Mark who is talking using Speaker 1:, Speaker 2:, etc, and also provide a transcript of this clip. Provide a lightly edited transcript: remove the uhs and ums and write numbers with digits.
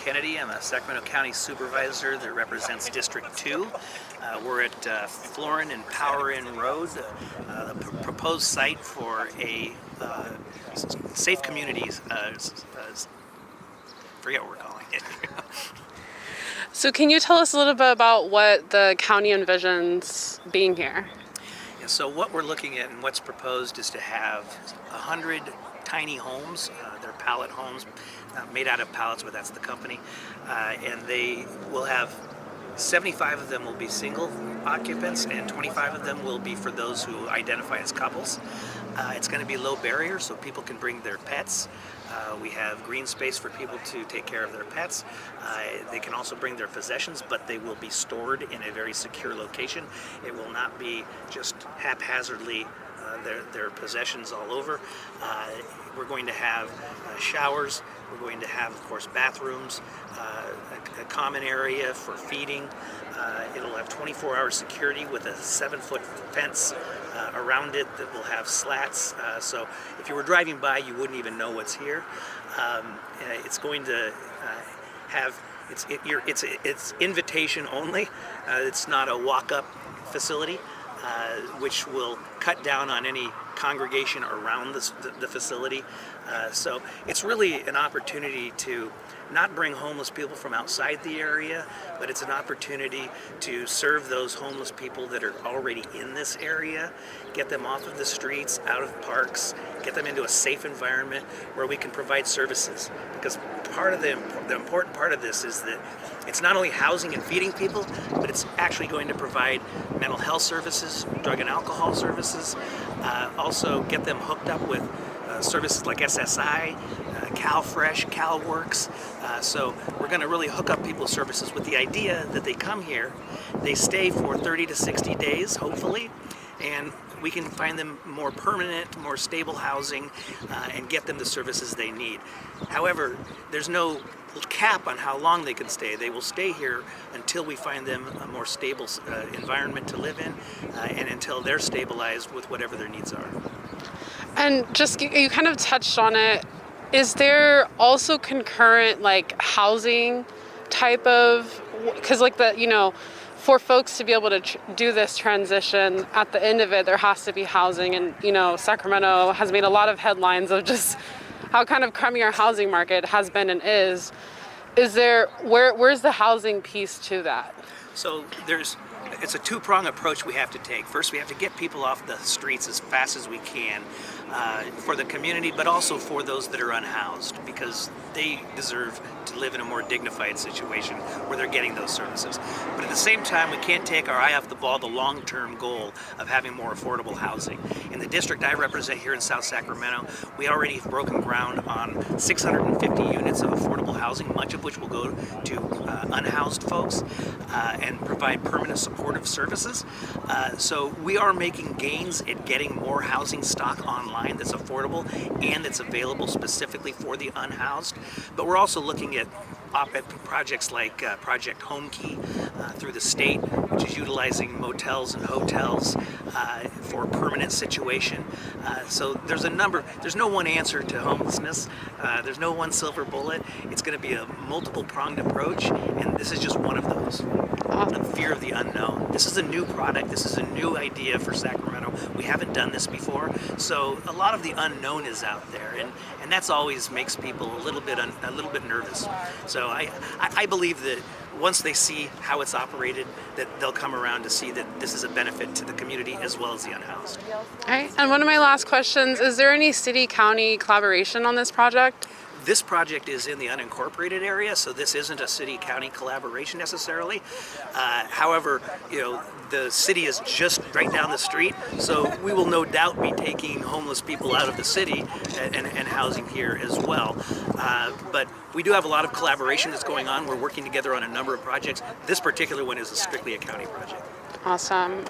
Speaker 1: Kennedy. I'm a Sacramento County Supervisor that represents District 2. We're at Florin and Power Inn Road, the proposed site for a safe communities, forget what we're calling it.
Speaker 2: So can you tell us a little bit about what the county envisions being here?
Speaker 1: Yeah, so what we're looking at and what's proposed is to have 100 tiny homes. They're pallet homes, made out of pallets, but that's the company. And they will have 75 of them will be single occupants, and 25 of them will be for those who identify as couples. It's going to be low barrier, so people can bring their pets. We have green space for people to take care of their pets. They can also bring their possessions, but they will be stored in a very secure location. It will not be just haphazardly their possessions all over. We're going to have showers. We're going to have, of course, bathrooms, a common area for feeding. It'll have 24-hour security with a 7-foot fence around it that will have slats. So if you were driving by, you wouldn't even know what's here. It's going to have it's invitation only. It's not a walk-up facility. Which will cut down on any congregation around the facility. So it's really an opportunity to not bring homeless people from outside the area, but it's an opportunity to serve those homeless people that are already in this area, get them off of the streets, out of parks, get them into a safe environment where we can provide services. Because part of the important part of this is that it's not only housing and feeding people, but it's actually going to provide mental health services, drug and alcohol services, also get them hooked up with services like SSI, CalFresh, CalWorks. So we're going to really hook up people's services with the idea that they come here, they stay for 30 to 60 days, hopefully, and we can find them more permanent, more stable housing, and get them the services they need. However, there's no cap on how long they can stay. They will stay here until we find them a more stable environment to live in, and until they're stabilized with whatever their needs are.
Speaker 2: And just, you kind of touched on it. Is there also concurrent housing type of, because for folks to be able to do this transition, at the end of it, there has to be housing. And, Sacramento has made a lot of headlines of just how kind of crummy our housing market has been and is. Is there, where's the housing piece to that?
Speaker 1: So it's a two-prong approach we have to take. First, we have to get people off the streets as fast as we can for the community, but also for those that are unhoused, because they deserve to live in a more dignified situation where they're getting those services. But at the same time, we can't take our eye off the ball, the long-term goal of having more affordable housing. In the district I represent here in South Sacramento, we already have broken ground on 650 units of affordable housing, much of which will go to unhoused folks and provide permanent supportive services. So we are making gains at getting more housing stock online that's affordable and that's available specifically for the unhoused. But we're also looking at projects like Project Home Key through the state, which is utilizing motels and hotels for permanent situation. So there's no one answer to homelessness. There's no one silver bullet. It's going to be a multiple pronged approach, and this is just one of those. The fear of the unknown. This is a new product. This is a new idea for Sacramento. We haven't done this before, so a lot of the unknown is out there, and that's always makes people a little bit nervous. So I believe that once they see how it's operated, that they'll come around to see that this is a benefit to the community as well as the unhoused.
Speaker 2: All right. And one of my last questions, is there any city-county collaboration on this project?
Speaker 1: This project is in the unincorporated area, so this isn't a city-county collaboration necessarily. However, the city is just right down the street, so we will no doubt be taking homeless people out of the city and housing here as well. But we do have a lot of collaboration that's going on. We're working together on a number of projects. This particular one is strictly a county project.
Speaker 2: Awesome.